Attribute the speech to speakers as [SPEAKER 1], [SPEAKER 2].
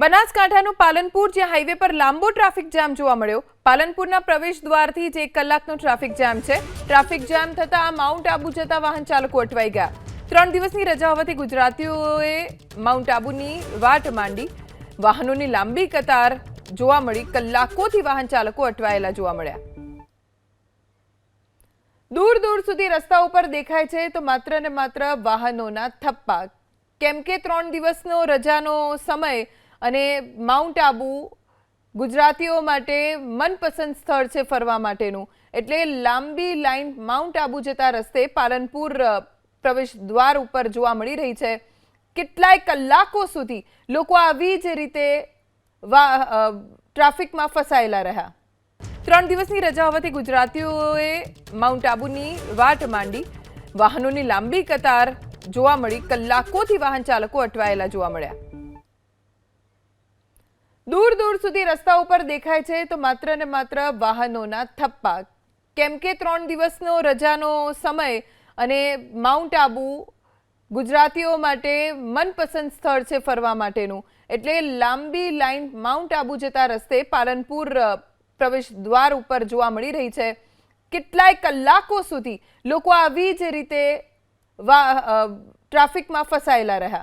[SPEAKER 1] બનાસકાંઠાનું પાલનપુર જ્યાં હાઈવે પર લાંબો ટ્રાફિક જામ જોવા મળ્યો। પાલનપુરના પ્રવેશ દ્વારથી જ 1 કલાકનો ટ્રાફિક જામ છે। ટ્રાફિક જામ થતા માઉન્ટ આબુ જતા વાહન ચાલકો અટવાઈ ગયા। 3 દિવસની રજા હોવાથી ગુજરાતીઓએ માઉન્ટ આબુની વાટ માંડી। વાહનોની લાંબી કતાર જોવા મળી। કલાકોથી વાહન ચાલકો અટવાયેલા જોવા મળ્યા। दूर दूर सुधी रस्ता पर देखाय छे तो मात्र ने मात्र वाहनोना थप्पा। केम के 3 दिवसनो रजानो समय अने माउंट आबू गुजरातीओ माटे मनपसंद स्थळ छे फरवा माटेनुं, एटले लांबी लाइन माउंट आबू जता रस्ते पालनपुर प्रवेश द्वार उपर जोवा मळी रही छे। કેટલાય કલાકો સુધી લોકો આવી જ રીતે ટ્રાફિકમાં ફસાયેલા રહ્યા। 3 દિવસની રજા હોવાથી ગુજરાતીઓએ માઉન્ટ આબુની વાટ માંડી। વાહનોની લાંબી કતાર જોવા મળી। કલાકોથી વાહન ચાલકો અટવાયેલા જોવા મળ્યા। दूर दूर सुधी रस्ता पर देखाय छे तो मात्र ने मात्र वाहनोना थप्पा। केम के 3 दिवसनो रजानो समय अने माउंट आबू गुजरातीओ माटे मनपसंद स्थळ छे फरवा माटेनुं, एटले लांबी लाइन माउंट आबू जता रस्ते पालनपुर प्रवेश द्वार उपर जोवा मळी रही छे। કેટલાય કલાકો સુધી લોકો આવી જ રીતે ટ્રાફિકમાં ફસાયેલા રહ્યા।